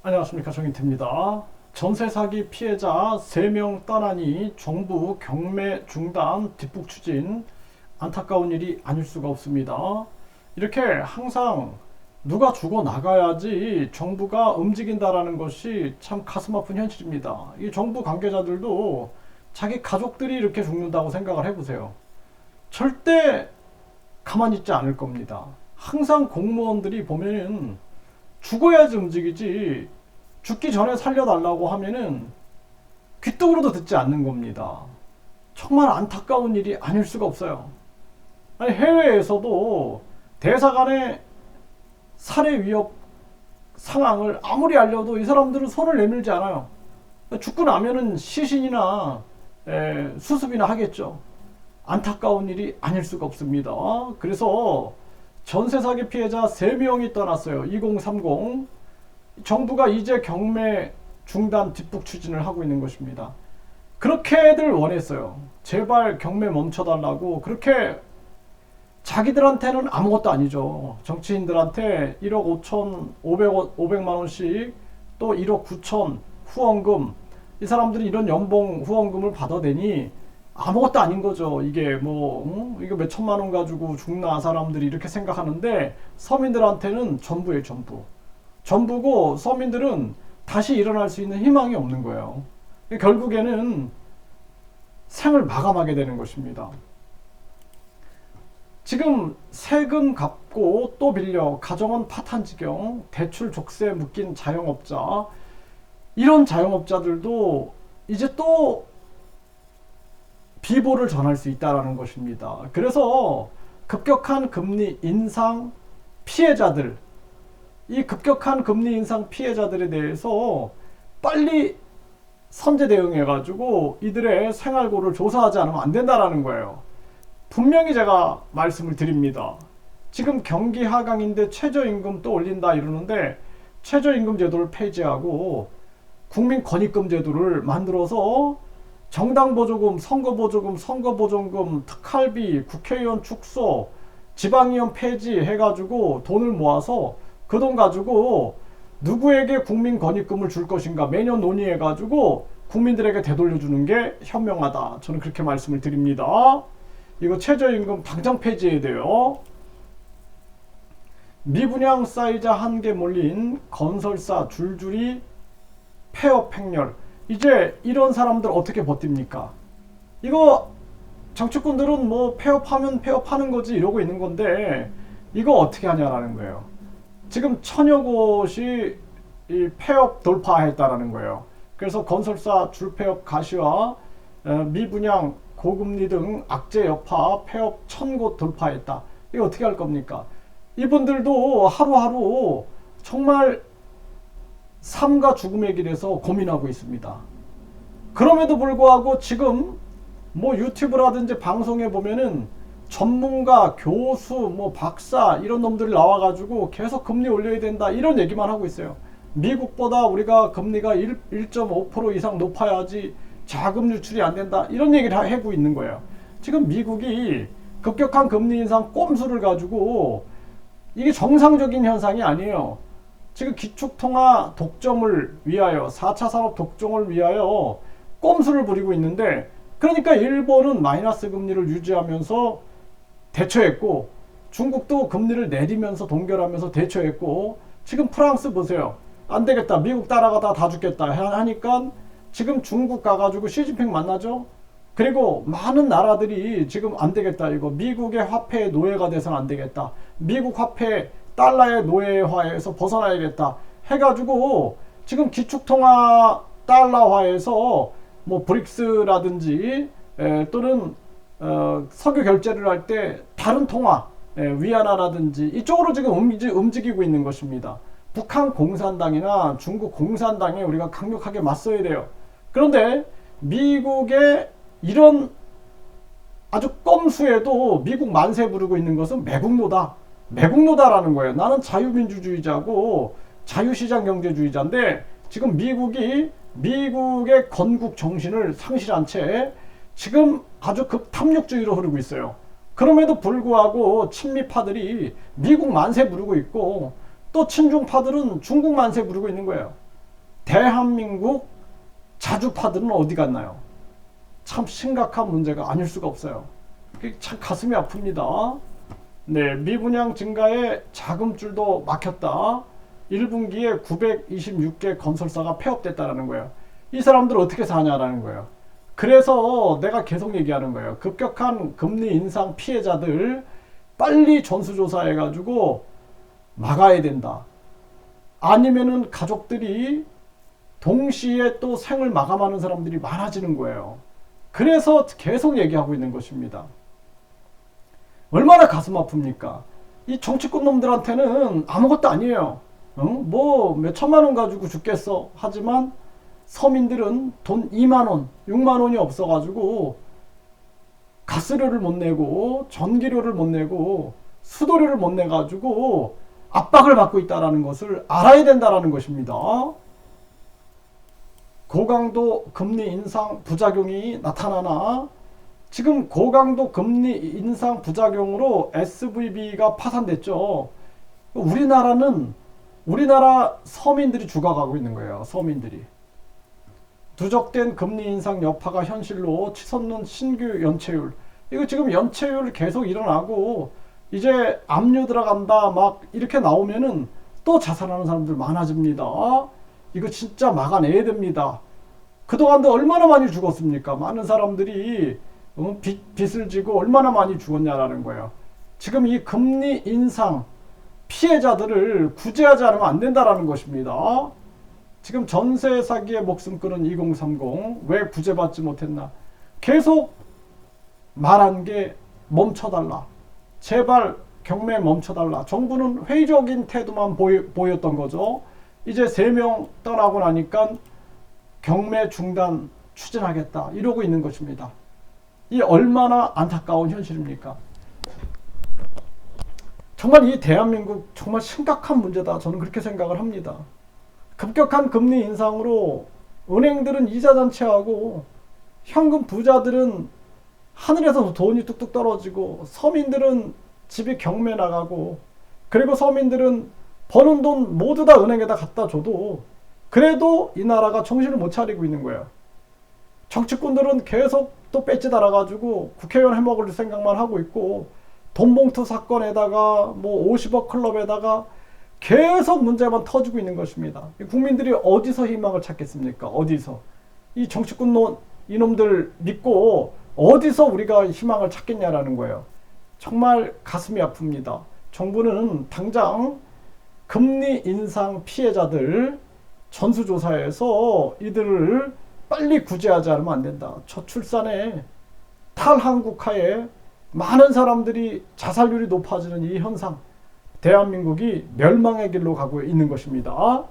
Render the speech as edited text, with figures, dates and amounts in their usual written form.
안녕하십니까, 정인태입니다. 전세 사기 피해자 3명 떠나니 정부 경매 중단 뒷북 추진, 안타까운 일이 아닐 수가 없습니다. 이렇게 항상 누가 죽어 나가야지 정부가 움직인다라는 것이 참 가슴 아픈 현실입니다. 이 정부 관계자들도 자기 가족들이 이렇게 죽는다고 생각을 해보세요. 절대 가만히 있지 않을 겁니다. 항상 공무원들이 보면은 죽어야지 움직이지, 죽기 전에 살려달라고 하면은 귀뚱으로도 듣지 않는 겁니다. 정말 안타까운 일이 아닐 수가 없어요. 아니, 해외에서도 대사관의 살해 위협 상황을 아무리 알려도 이 사람들은 손을 내밀지 않아요. 죽고 나면은 시신이나 수습이나 하겠죠. 안타까운 일이 아닐 수가 없습니다. 그래서 전세 사기 피해자 3명이 떠났어요. 2030. 정부가 이제 경매 중단 뒷북 추진을 하고 있는 것입니다. 그렇게들 원했어요. 제발 경매 멈춰달라고. 그렇게 자기들한테는 아무것도 아니죠. 정치인들한테 1억 5천 500만 원씩 또 1억 9천 후원금, 이 사람들이 이런 연봉 후원금을 받아대니 아무것도 아닌 거죠. 이게 이거 몇 천만 원 가지고 죽나 사람들이 이렇게 생각하는데, 서민들한테는 전부예요. 전부고 서민들은 다시 일어날 수 있는 희망이 없는 거예요. 결국에는 생을 마감하게 되는 것입니다. 지금 세금 갚고 또 빌려 가정원 파탄지경, 대출 족쇄 묶인 자영업자, 이런 자영업자들도 이제 또 비보를 전할 수 있다는 것입니다. 그래서 급격한 금리 인상 피해자들, 이 급격한 금리 인상 피해자들에 대해서 빨리 선제 대응해가지고 이들의 생활고를 조사하지 않으면 안 된다는 거예요. 분명히 제가 말씀을 드립니다. 지금 경기 하강인데 최저임금 또 올린다 이러는데, 최저임금 제도를 폐지하고 국민권익금 제도를 만들어서 정당보조금, 선거보조금, 특할비, 국회의원 축소, 지방의원 폐지 해가지고 돈을 모아서 그 돈 가지고 누구에게 국민권익금을 줄 것인가 매년 논의해가지고 국민들에게 되돌려주는 게 현명하다. 저는 그렇게 말씀을 드립니다. 이거 최저임금 당장 폐지해야 돼요. 미분양 사이자 한개 몰린 건설사 줄줄이 폐업 행렬. 이제 이런 사람들 어떻게 버팁니까? 이거 정치꾼들은 폐업하면 폐업하는 거지 이러고 있는 건데, 이거 어떻게 하냐라는 거예요. 지금 천여 곳이 이 폐업 돌파했다라는 거예요. 그래서 건설사 줄폐업 가시화, 미분양, 고금리 등 악재 여파 폐업 1000곳 돌파했다. 이거 어떻게 할 겁니까? 이분들도 하루하루 정말 삶과 죽음의 길에서 고민하고 있습니다. 그럼에도 불구하고 지금 유튜브라든지 방송에 보면은 전문가, 교수, 박사 이런 놈들이 나와가지고 계속 금리 올려야 된다 이런 얘기만 하고 있어요. 미국보다 우리가 금리가 1.5% 이상 높아야지 자금 유출이 안 된다 이런 얘기를 하고 있는 거예요. 지금 미국이 급격한 금리 인상 꼼수를 가지고, 이게 정상적인 현상이 아니에요. 지금 기축통화 독점을 위하여, 4차 산업 독점을 위하여 꼼수를 부리고 있는데, 그러니까 일본은 마이너스 금리를 유지하면서 대처했고, 중국도 금리를 내리면서 동결하면서 대처했고, 지금 프랑스 보세요. 안 되겠다, 미국 따라가다 다 죽겠다 하니까 지금 중국 가가지고 시진핑 만나죠. 그리고 많은 나라들이 지금 안 되겠다, 이거 미국의 화폐의 노예가 돼서는 안 되겠다, 미국 화폐 달러의 노예화에서 벗어나야겠다 해가지고 지금 기축통화 달러화에서 브릭스라든지 또는 석유 결제를 할 때 다른 통화, 위안화라든지 이쪽으로 지금 움직이고 있는 것입니다. 북한 공산당이나 중국 공산당에 우리가 강력하게 맞서야 돼요. 그런데 미국의 이런 아주 꼼수에도 미국 만세 부르고 있는 것은 매국노다라는 거예요. 나는 자유민주주의자고 자유시장 경제주의자인데, 지금 미국의 건국 정신을 상실한 채 지금 아주 급탐욕주의로 흐르고 있어요. 그럼에도 불구하고 친미파들이 미국 만세 부르고 있고, 또 친중파들은 중국 만세 부르고 있는 거예요. 대한민국 자주파들은 어디 갔나요? 참 심각한 문제가 아닐 수가 없어요. 참 가슴이 아픕니다. 네, 미분양 증가에 자금줄도 막혔다. 1분기에 926개 건설사가 폐업됐다는 거예요. 이 사람들 어떻게 사냐라는 거예요. 그래서 내가 계속 얘기하는 거예요. 급격한 금리 인상 피해자들 빨리 전수조사해가지고 막아야 된다. 아니면은 가족들이 동시에 또 생을 마감하는 사람들이 많아지는 거예요. 그래서 계속 얘기하고 있는 것입니다. 얼마나 가슴 아픕니까? 이 정치권 놈들한테는 아무것도 아니에요. 뭐 몇천만 원 가지고 죽겠어. 하지만 서민들은 돈 2만 원, 6만 원이 없어가지고 가스료를 못 내고 전기료를 못 내고 수도료를 못 내가지고 압박을 받고 있다는 것을 알아야 된다는 것입니다. 고강도 금리 인상 부작용이 나타나나 지금 고강도 금리 인상 부작용으로 SVB가 파산됐죠. 우리나라 서민들이 죽어가고 있는 거예요. 서민들이. 누적된 금리 인상 여파가 현실로 치솟는 신규 연체율. 이거 지금 연체율 계속 일어나고 이제 압류 들어간다 막 이렇게 나오면은 또 자살하는 사람들 많아집니다. 이거 진짜 막아내야 됩니다. 그동안도 얼마나 많이 죽었습니까? 많은 사람들이 빚을 지고 얼마나 많이 죽었냐라는 거예요. 지금 이 금리 인상 피해자들을 구제하지 않으면 안 된다라는 것입니다. 지금 전세 사기에 목숨 끊은 2030 왜 구제받지 못했나? 계속 말한 게 멈춰달라. 제발 경매 멈춰달라. 정부는 회의적인 태도만 보였던 거죠. 이제 3명 떠나고 나니까 경매 중단 추진하겠다 이러고 있는 것입니다. 이 얼마나 안타까운 현실입니까? 정말 이 대한민국 정말 심각한 문제다. 저는 그렇게 생각을 합니다. 급격한 금리 인상으로 은행들은 이자 잔치하고 현금 부자들은 하늘에서 돈이 뚝뚝 떨어지고 서민들은 집이 경매 나가고 그리고 서민들은 버는 돈 모두 다 은행에다 갖다 줘도 그래도 이 나라가 정신을 못 차리고 있는 거예요. 정치꾼들은 계속 또 배지 달아가지고 국회의원 해먹을 생각만 하고 있고 돈봉투 사건에다가 뭐 50억 클럽에다가 계속 문제만 터지고 있는 것입니다. 국민들이 어디서 희망을 찾겠습니까? 어디서? 이 정치꾼 이놈들 믿고 어디서 우리가 희망을 찾겠냐라는 거예요. 정말 가슴이 아픕니다. 정부는 당장 금리 인상 피해자들 전수조사해서 이들을 빨리 구제하지 않으면 안 된다. 저출산에 탈한국화에 많은 사람들이 자살률이 높아지는 이 현상, 대한민국이 멸망의 길로 가고 있는 것입니다.